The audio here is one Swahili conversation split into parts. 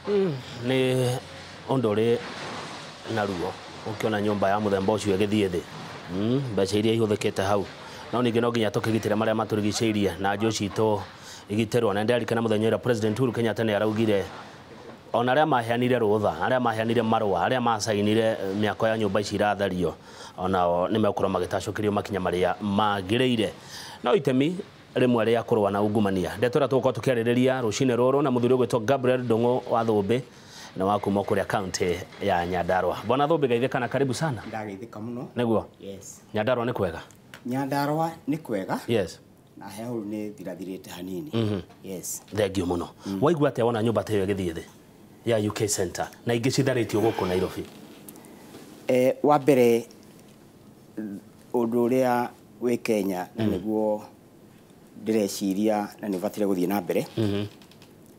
Nĩ ũndũ ũrĩ na ruo ũkĩona nyũmba ya mũthemba ũcio ĩgĩthiĩ thĩ. Mbeca iria ihũthĩkĩte hau. No ningĩ no nginya tũkĩgitĩre marĩa matũrigicĩirie na njũ citũ igitĩrwo. Na nĩndirikana mũthenya ũrĩa President Uhuru Kenyatta nĩ araugire ona arĩa maheanire rũtha, arĩa maheanire marũa, arĩa macainire mĩako ya nyũmba ici irathario, onao nĩ megũkorwo magĩtacũkĩrio makinya marĩa magĩrĩire. No itemi rĩmwe rĩa kũrũa na ungumania. Ndeto ĩrĩa tũgũkorwo tũkĩarĩrĩria rũcinĩ rũrũ na mũthuri ũgwĩtwo Gabriel Ndung'u wa Thũmbĩ na wa kuma kũrĩa kaunti ya Nyandarua. Bwana Thũmbĩ, geithĩka na karibu sana. Ndageithĩka mũno. Nĩguo? Yes. Nyandarua nĩ kwega? Nyandarua nĩ kwega. Yes. Na heho nĩ thirathirĩte hanini. Yes. Thengio mũno. Waigua atĩa wona nyũmba ta ĩyo ĩgĩthiĩ thĩ ya UK Center na ingĩ citharĩtio gũkũ Nairobi? Wa mbere ũndũ ũrĩa wĩ Kenya na nĩguo ndĩreciria na nĩ batire gũthiĩ na mbere.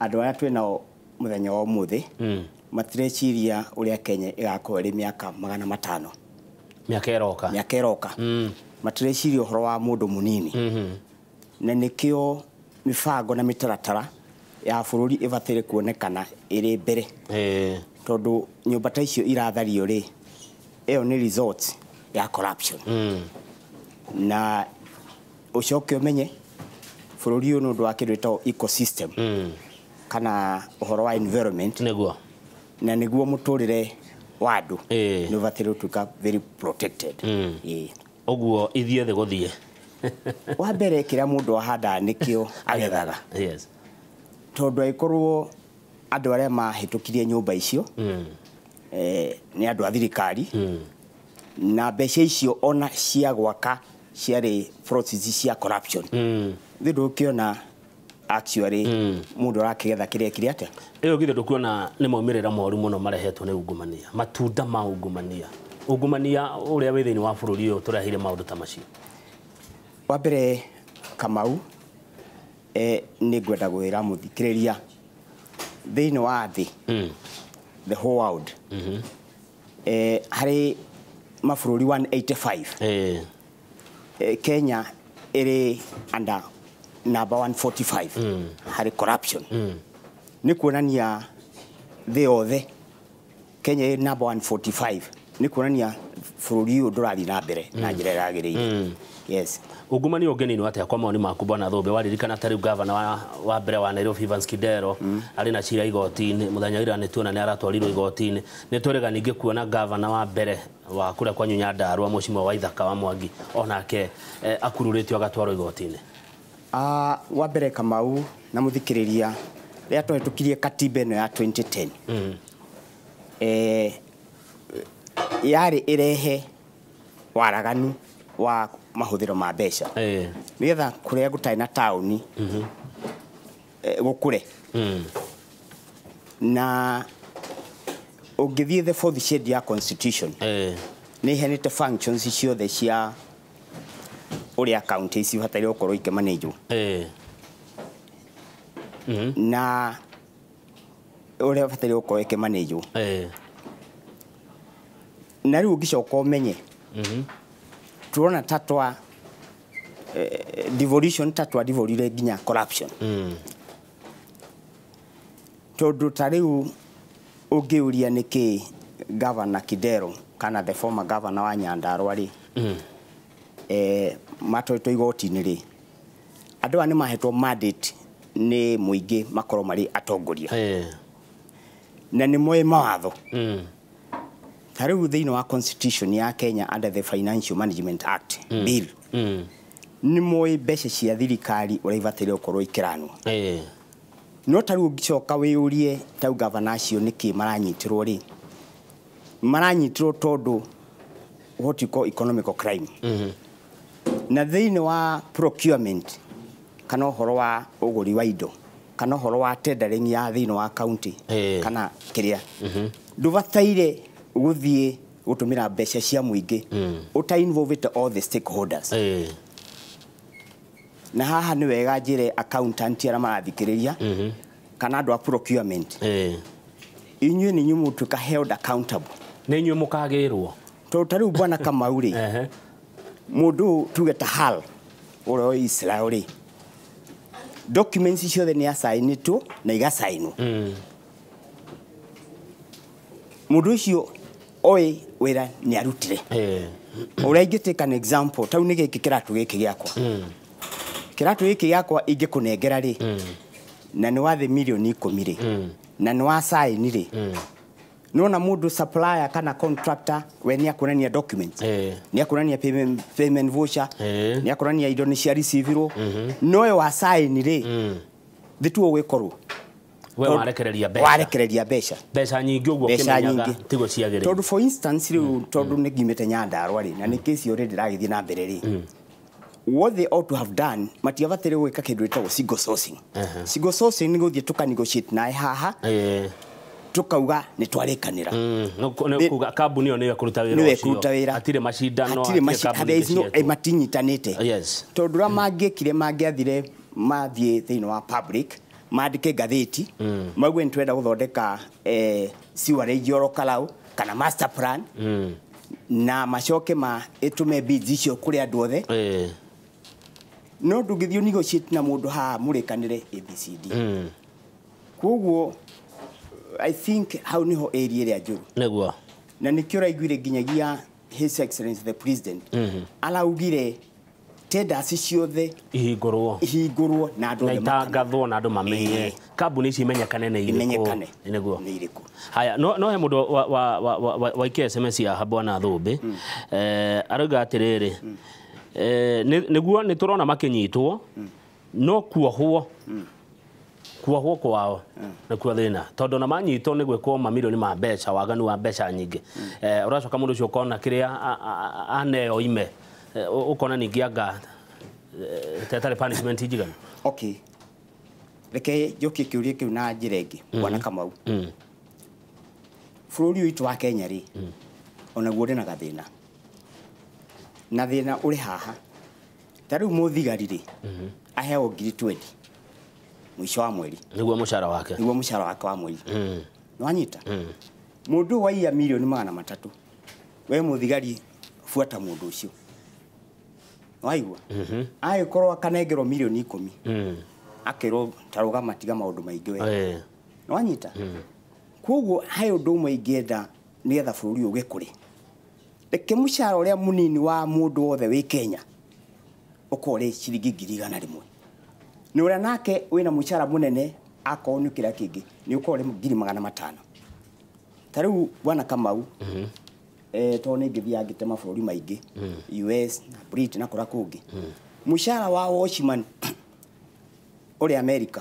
Andũ arĩa twĩnao mũthenya wa ũmũthĩ matireciria ũrĩa Kenya ĩgakorwo ĩrĩ mĩaka 500. Mĩaka ĩroka. Matireciria ũhoro wa mũndũ mũnini. Na nĩkĩo mĩbango na mĩtaratara ya bũrũri ĩbatire kuonekana ĩrĩ mbere. Tondũ nyũmba ta icio irathario rĩ, ĩyo nĩ result ya corruption. Na ũcoke ũmenye bũrũri ũyũ nĩ ũndũ wa kĩndũ gĩtagwo ecosystem kana ũhoro wa environment. Nĩguo. Na nĩguo mũtũrĩre wa andũ nĩ ũbatire gũtuĩka very protected. Ũguo ithiĩ thĩ gũthiĩ. Wa mbere kĩrĩa mũndũ ahanda nĩkĩo agethaga. Yes. Tondũ agĩkorwo andũ arĩa mahĩtũkirie nyũmba icio nĩ andũ a thirikari na mbeca icio ona cia gwaka ciarĩ process cia corruption. Thĩ ndũkĩona actually mũndũ arakĩgetha kĩrĩa kĩrĩ atĩa. Ĩyo githĩ ndũkuona nĩ maumĩrĩra moru mũno marehetwo nĩ ungumania, matunda ma ungumania. Ungumania ũrĩa wĩ thĩinĩ wa bũrũri ũyũ tũreheire maũndũ ta macio. Wa mbere Kamau nĩ ngwenda gwĩra mũthikĩrĩria thĩinĩ wa thĩ the whole world harĩ mabũrũri 185 Kenya ĩrĩ under number 145 harĩ corruption. Nĩ kuonania thĩ yothe Kenya ĩrĩ number 145. Nĩ kuonania bũrũri ũyũ ndũrathiĩ na mbere na njĩra ĩragĩrĩire. Yes. Ungumania ũngĩninwo atĩa kwa maoni maku Bwana Thũmbĩ? Waririkana ta rĩu gavana wa mbere wa Nairobi Evans Kidero arĩ na cira igoti-inĩ, mũthenya ira nĩ tuona nĩ aratwarirwo igoti-inĩ. Nĩ tũrega ningĩ kuona gavana wa mbere wa kũrĩa kwa Nyandarua Mheshimiwa Waithaka wa Mwangi onake akururĩtio agatwarwo igoti-inĩ. Wa mbere Kamau na mũthikĩrĩria rĩrĩa twahĩtũkirie katiba ĩno ya 2010 yarĩ ĩrehe waraganu wa mahũthĩro ma mbeca nĩgetha kũrĩa gũtarĩ na taũni gũkũre. Na ũngĩthiĩ the fourth schedule ya constitution nĩ iheanĩte functions ciothe cia ũrĩa county ici ibataire gũkorwo ikĩmanĩjwo na ũrĩa ibataire gũkorwo ikĩmanĩjwo. Na rĩu ũngĩcoka ũmenye tuona tatwa devolution tatwa devolire nginya corruption. Tondũ ta rĩu ũngĩũria nĩkĩ Governor Kidero kana the former governor wa Nyandarua rĩ matwĩtwo igoti-inĩ rĩ, andũ aya nĩ mahetwo mandate nĩ mũingĩ makorwo marĩ atongoria na nĩ moĩ mawatho. Ta rĩu thĩinĩ wa constitution ya Kenya under the Financial Management Act bill nĩ moĩ mbeca cia thirikari ũrĩa ibataire gũkorwo ikĩranwo. No ta rĩu ũngĩcoka wĩyũrie ta gavana acio nĩkĩ maranyitirwo rĩ, maranyitirwo tondũ what you call economical crime. Na thĩinĩ wa procurement kana ũhoro wa ũgũri wa indo kana ũhoro wa tendering ya thĩinĩ wa county kana kĩrĩa ndũbataire gũthiĩ gũtũmĩra mbeca cia mũingĩ ũta involve all the stakeholders. Na haha nĩ wega njĩre accountant arĩa marathikĩrĩria kana andũ a procurement inyuĩ nĩ inyuĩ mũtuĩka held accountable. Nĩ inyuĩ mũkagĩrwo. Tondũ ta rĩu Bwana Kamau rĩ mũndũ tuge ta Hal ũrĩa wĩ Israel rĩ, documents ciothe nĩ asainĩtwo na igasainwo. mundu ucio oi wira ni arutire uria ingitake an example tau ni giki kiratu giki giakwa kiratu giki giakwa ingikunengera ri na ni wathe milioni 10 ri na ni wa sign ri nona mundu supplier kana contractor we ni akurania documents ni akurania payment voucher ni akurania indo ni cia receive noe wa sign ri thitu gwikorwo we warekereria beca nyingi uguo kimenyaga tigo ciagire tondu for instance riu tondu ni gimete Nyandarua ri na ni case already ragithie na mbere ri what they ought to have done matiavatire gwika kindu etagwo single sourcing ni guthie tuka negotiate nae haha tukauga ni twarikanira no kuga kambuni one yakuruta wira atire mashindano there is no matinyitanite tondu ra mangikire mangiathire mathie thiini wa public mandike gatheti magwe ntwenda guthondeka sewerage oro kalau kana master plan na macoke ma etume bids icio kuri andu othe no ndungithio negotiate na mundu ha murekanire ABCD koguo I think how niho area ria njuru neguo na nikio raiguire nginyagia His Excellency the President alaugire tenders ciothe ihingurwo na andu itangathwo na andu mamenye kambuni ici imenyekane ne neguo haya no he mundu wa SMS ya Bwana Thumbi arauga atiriri neguo ni turona makinyitwo no kuohwo kwao na kwa thina tondu na manyitwo ni gwikwo mamilioni ma mbeca waganu wa mbeca nyingi uracoka mundu ucio kona kiria aneo ime ukona ningi anga tetare punishment ijigana okay reke joki kiurie kiu na njirenge Bwana Kamau bururi witu wa Kenya ri ona guo ndina gathina na thina uri haha tariu muthigari ri aheo 20 mwisho wa mweri niguo mushara wake wa mweri nwanyita mundu wa iya milioni 300 we muthigari fuata mundu ucio waigua agikorwo akanengerwo milioni 10 akirwo taruga matiga maundu maingi we nwanyita koguo hayo undu umwe ingienda nigetha bururi ugikuri reke mushara uria munini wa mundu wothe wi Kenya ukore ciringi 100,000 ni uria nake wina mushara munene akoo ni kira kingi ni ukore 500,000 tariu Bwana Kamau to ni ngithia ngite maburi maingi US na Britain na kura kungi mushara wa Washman uri America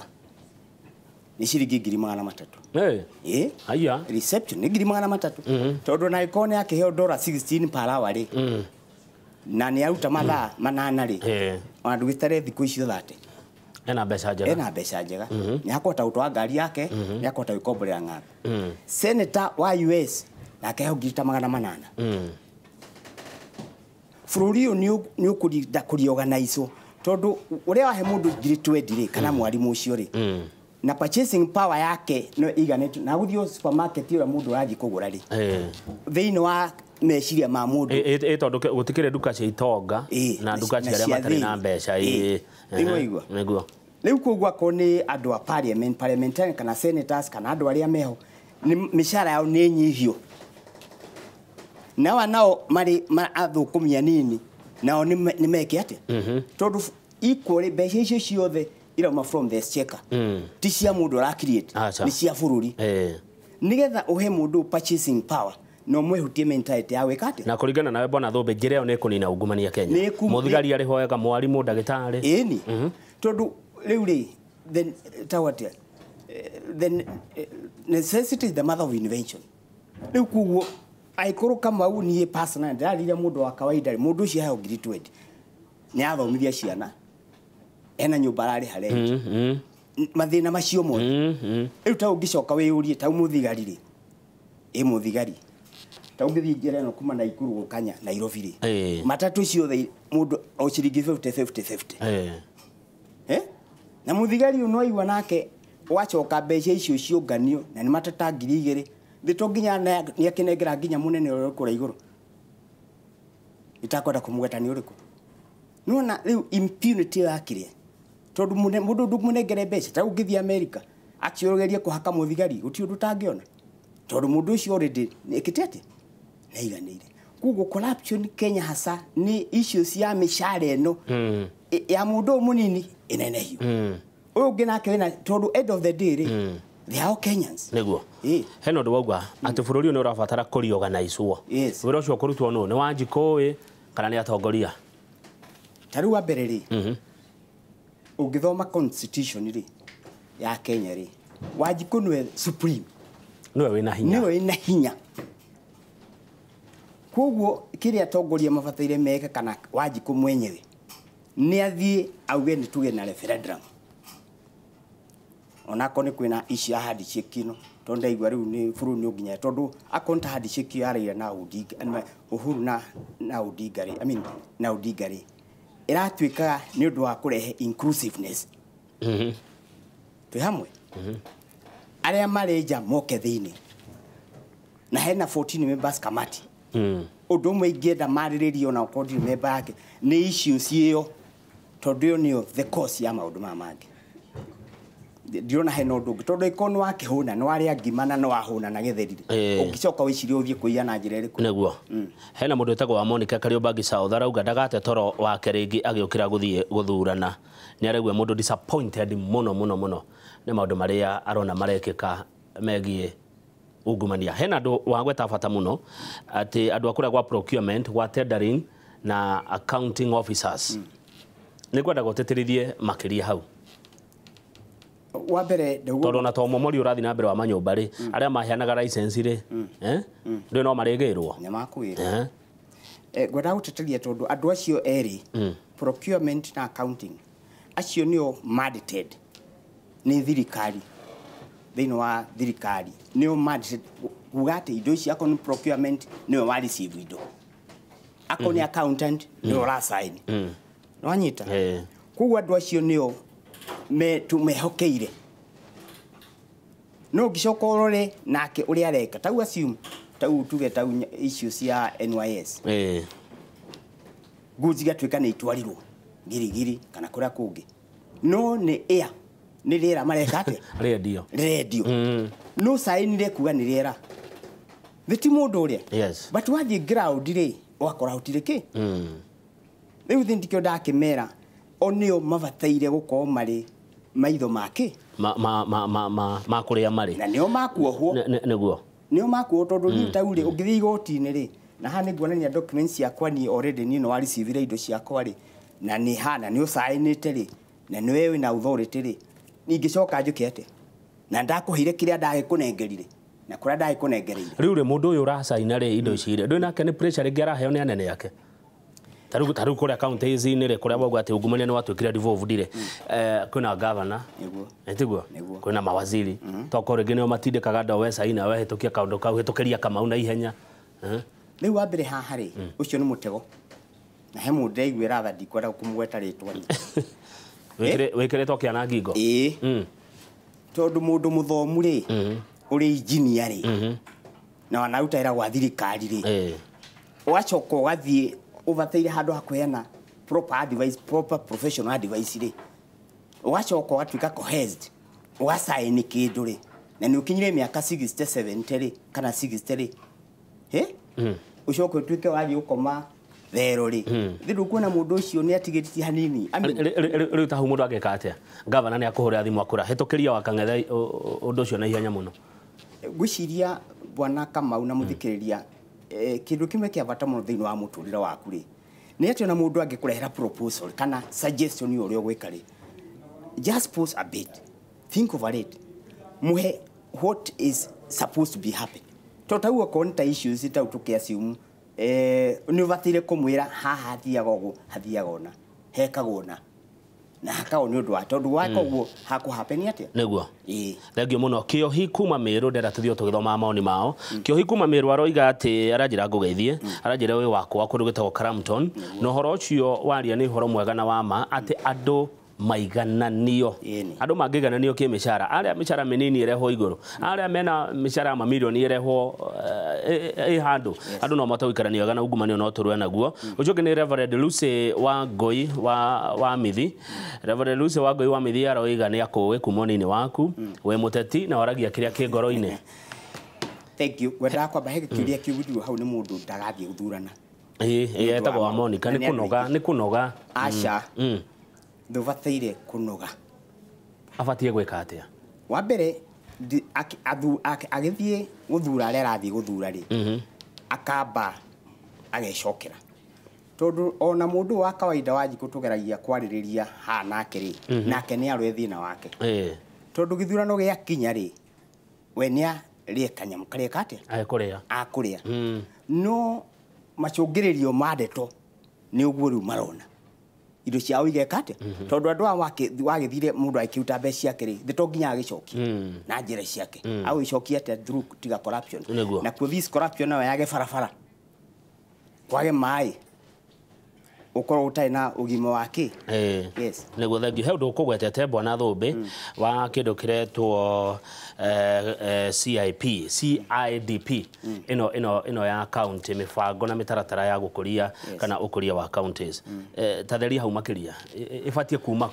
ni ciringi 300,000 aya reception ni 300,000 tondu na ikone yake heo $16 per hour ri na ni aruta mathaa 8 ri ona ndugitare thiku icio 30 ena mbeca njega ni akota utwa ngari yake ni akota gukombolera ng'ambo senator wa US nake hogita 800 bururi ni ukurida kuriorganize tondu uria wahe mundu 20 ri kana mwarimu ucio ri na purchasing power yake no iganete na guthio supermarket ira mundu raji kugura ri thiini wa meciria ma mundu tondu gutikire duka cia itonga na duka cia aria matari na mbeca neguo riu kugwa koni andu a parliamentarian kana senators kana andu aria meho ni mishara yao ni nyihio nao mari athukumia nini nao ni meke ate tondu equally mbeca icio ciothe irauma from the exchequer ti cia mundu ra create ni cia bururi nigetha uhe mundu purchasing power no mwehutie mentality ya wekate na kuringana nawe Bwana Thumbi njireo ni kunina ungumania Kenya muthigari ari hoyaga mwarimu ndagitari ni tondu riu ri then tawatia then necessity is the mother of invention riu kuguo aikuru Kamau nie personal ndariria mundu wa kawaida mundu ucio heo 20 ni athomithia ciana ena nyumba rari hare mathina macio mo riu ta ungicoka wiyurie ta muthigari ri muthigari ta ungithi njira no kuma na ikuru gukanya Nairobi ri matatu ciothe mundu o ciringi 50 na muthigari no igwa nake wacoka mbeca icio ciunganio na ni matata 2,000 thito nginya ni akinengera nginya munene uri kura iguru itakwenda kumugeta ni uriku nona riu impunity yakire tondu mundu ndumunengere mbeca ta ungithia America akiorogeria kuhaka muthigari uti undu tangiona tondu mundu ucio already nekitete na iganire kugo corruption Kenya hasa ni issues ya mishara eno ya mundu munini inenehio uyu nginake wina tondu end of the day they are all Kenyans niguo heno ndu wauga ati bururi ni urabatara kuri organizewo wira ucio kurutwo no ni Wanjikũ kana ni atongoria tari wa mbere ri ungithoma constitution ri ya Kenya ri Wanjikũ niwe supreme niwe wina hinya koguo kiri atongoria mabataire meke kana Wanjikũ mwenyewe ni athie auge ni tuge na referendum onako ni kwina ici ahadi cikino tonda igwa riu ni buruni unginya tondu akonta hadi ciki araira na Odinga Uhuru na Odinga ri na Odinga ri iratwika ni undu wa kurehe inclusiveness tu hamwe aria mareja moke thini na hena 14 members kamati undu umwe ingienda mariririo na ukodi member yake ni issues iyo tondu nio the cause ya maundu mamangi ndiona hena undu tondu ikono wake huna no aria ngimana no ahuna na githerire ungicoka wicirie uthie kuiya na njira iriku neguo hena mundu etagwo wa Monica Kariobangi South arauga ndagate toro wake ringi agiukira guthie guthurana ni aregwe mundu disappointed muno ni maundu maria arona marekeka megie ungumania hena andu wagweta bata muno ati andu akura gwa procurement gwa tendering na accounting officers ni kwenda guteterithie makiria hau wa mbere tondu na to momori urathi na mbere wa manyumba ri aria maheanaga license ri ndio no marigirwo nyamakwira gwenda guteteria tondu andu acio eri procurement na accounting acio nio mandated ni thirikari thini wa thirikari nio mandated ugate indo ici akoni procurement nio wa receive indo akoni accountant nio ra sign no anyita kuwa andu acio nio tumehokeire no gicoka urore nake uri areka tau assume tau tuge tau issues ya NYS guzi gatwika ni itwarirwo girigiri kana kuria kungi no ni air ni rira mareka ate radio no sign re kuga ni rira thiti mundu uria but waji ground ri wakora utiriki riu thindikio ndakimera onio mabataire gukorwo mari maitho make ma kuria mari na nio makuohwo neguo nio makuo tondu ni tauri ungithii igoti-ini ri na hani nguonania documents yakwa ni already ni no receive indo ciakwa ri na ni hana ni usainite ri na ni wewe na authority ri ningicoka njukete na ndakuhire kiria ndagikunengerire na kuria ndagikunengereire riu ri mundu uyu urasaina ri indo ici ri ndu nake ni pressure ringi araheo ni anene yake taru kuria counties ni ri kuria bogwa ati ungumania ni watwikira devolved ri kuna governor niguo kuna mawaziri toko ringi ni matinde kaganda wesa ina we hitukia kaundu kau hitukiria Kamau na ihenya riu wa mbere haha ri ucio ni mutego na he mundu aiguira tha ndikwenda kumweta ritwa wikiritwo kiana ngingo tondu mundu muthomu ri uri engineer ri na wanaruta ira gwa thirikari ri wachoka ugathie ubataire handu hakuheana proper advice proper professional advice ri ugachoka ugatwika cohesed ugasign kindu ri na ni ukinyire miaka 67 ri kana 60 ri ucoka utwike wathi ukoma thero ri thiru kuona mundu ucio ni atigiriti hanini riu tahu mundu ageka atia governor ni akuhura thimu akura hitukiria wa kang'ethe undu ucio na ihenya muno gwiciria bwana Kamau na muthikiriria kindu kimwe kia bata muno thiini wa muturira waku ri ni ati na mundu angikurehera proposal kana suggestion uri ogwika ri just pause a bit think over it muhe what is supposed to be happen totau konta issues tau tukiasium ni ubatire kumwira haha hathiaga ona hekagwo na hakao ni undu wa tondu wako guo haku happen atia neguo thengio muno Kiohi kuma Meru ndera tuthio tugithoma maoni mao Kiohi kuma Meru aroiga ati aranjira ngugeithie aranjira we wakwa kundu gitagwo Crampton no horo ucio waria ni horo mwega na wama ati andu maigananio andu mangigananio ki mishara aria mishara minini ireho iguru aria mena mishara mamilioni ireho handu andu no matawikirania gana ungumania no turwe naguo ucoke ni Reverend Lucy Wangui wa Mithi Reverend Lucy Wangui wa Mithi aroiga ni akuwe kumonini waku we muteti na waragia kiria ki ngoro-ini Thank you. Wenda kwamba he kiuria kiugu hau ni mundu ndagathie guthurana. Etagwo wa Monica ni kunoga. Acha. Ndubataire kunoga. Abatie gwika atia? Wa mbere agithie guthura aria arathie guthura ri. Akamba agecokera. Tondu ona mundu wa kawaida waji kutugeragia kwaririria ha nake ri nake ni arwe thina wake. Tondu githurano gia kinya ri we nia rie kanyamu karia kate akuria no macungiririo madeto ni uguo riu marona indo ciao igekate tondu andu wagithire mundu akiuta mbeca ciake ri thito nginya agicoki na njira ciake au icoki ate through tiga corruption na ku this corruption nawe yage farafara kwage mai ukoro utai na ugimo wake yes nego thank you he ndu kugwetete bwana Thumbi wa kindu kiretwo CIDP ino ya county mifango na mitaratara ya gukuria kana ukuria wa counties tatheria hau makiria ibatie kuma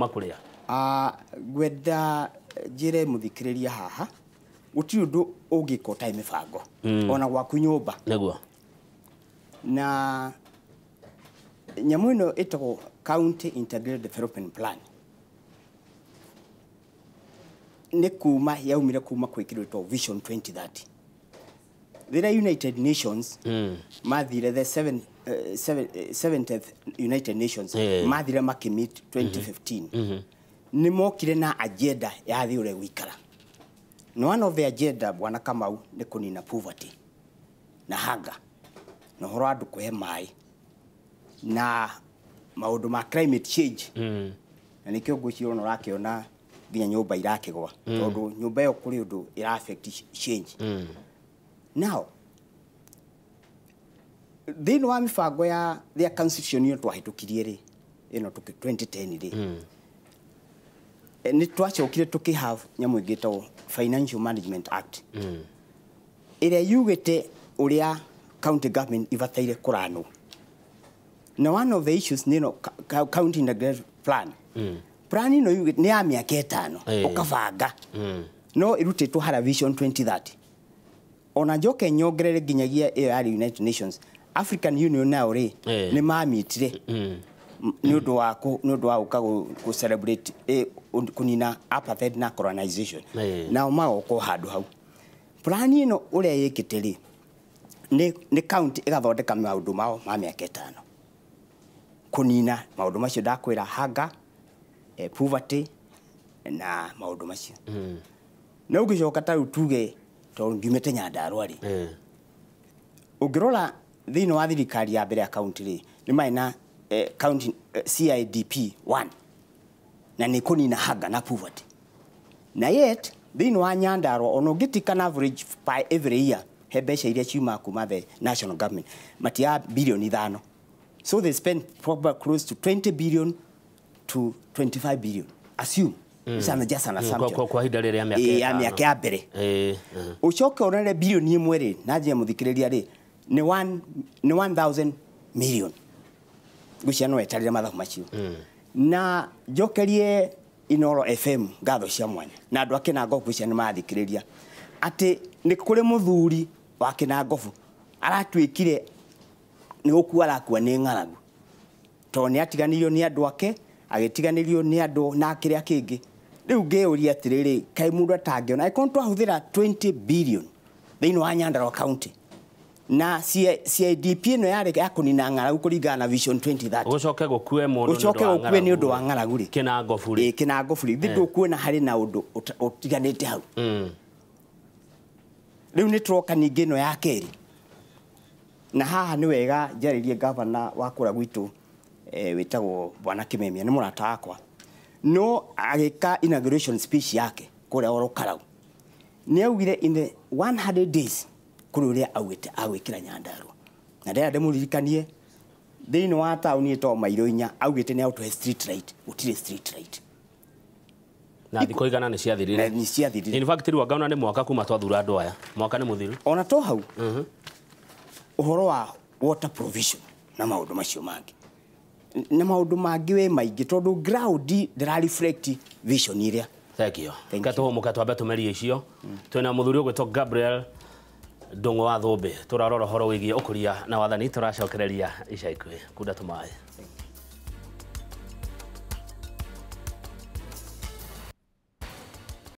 kuria gwenda njire muthikiriria haha uti undu ungikota mifango ona gwaku nyumba neguo na nyamu ino itagwo County Integrated Development Plan ni kuma yaumire kuma kwikirwo Vision 2030 the United Nations mathire the 70th United Nations mathire makimit 2015 ni mokire na agenda ya thi ure wikara no one of the agenda bwana Kamau ni kunina poverty na hunger no horo andu kuhe mai na maundu ma climate change na nikio ngucio no rakiona nginya nyumba irakigwa tondu nyumba yo kuri undu ira affect change now thino wa mifango ya the constitution yo twahitukirie ri ino 2010 ri ni twachokire have nyamu igitwo Financial Management Act ire yugite uria county government ibataire kurano. Now one of the issues nino county integrated plan. Plan ino you ni ya miaka 5 ukabanga. No irutetwo hara Vision 2030. Ona joke nyogerere ginyagia ya United Nations. African Union now ri ni mamitire. Ni undu wa ukago ku celebrate kunina apartheid na colonization. Now magoko handu hau. Plan ino uria yikitiri ni county igathondeka maundu mao ma miaka 5. Kunina maundu macio ndakwira hanga poverty na maundu macio na ugicoka ta utuge to ngimete Nyandarua ri ugirora thino wa thirikari ya mbere ya county ri ni maina county CIDP 1 na ni kunina hanga na poverty na yet thino wa Nyandarua ono gitikana average by every year he mbeca iria ciuma kuma the national government matia bilioni 5. So they spend probably close to 20 billion to 25 billion. Assume. It's just an assumption. Kwa hida rere ya miaka ya mbere. Ucoke onere bilioni imwe ri naje muthikiriria ri ni 1000 million. Gucia no etarire mathabu macio. Na jokerie Inoro FM ngatho cia mwanya. Na andu ake na ngofu cia ni mathikiriria. Ati ni kuri muthuri wa Kinangofu aratwikire ni ukua rakua ni ngaragu to ni atiganirio ni andu ake agitiganirio ni andu na kiria kingi riu ngeuria atiriri kai mundu atangiona ikonto ahuthira 20 billion thino wa Nyandarua county na CIDP no yari ya kunina ngaragu kuringana na Vision 2030 ucoke gukue mundu ucoke gukue ni undu wa ngaragu ri Kinangofu ri Kinangofu ri thindo kuona hari na undu utiganite hau riu ni troka ningi no ya keri na haha ni wega njaririe governor wa kura gwitu witagwo bwana Kimemia ni murata wakwa no agika inauguration speech yake kuria Orokarau ni augire in the 100 days kuri uria augite agwikira Nyandarua na ndera ndemuririkanie thini wa town ito mairo 4 augite ni auto street light utire street light na thiko igana ni ciathirire in fact riwa gauna ni mwaka kuma twathura andu aya mwaka ni muthiru ona to hau uhoro wa water provision na maundu macio mangi na maundu mangi we maingi tondu ground ndira reflect vision iria thank you ngato mukatwambe tumerie icio twina muthuri ugwitwo Gabriel Ndung'u wa Thũmbĩ turarora horo wigie ukuria na wathani turacokereria ica ikuhĩ kunda tumaĩ.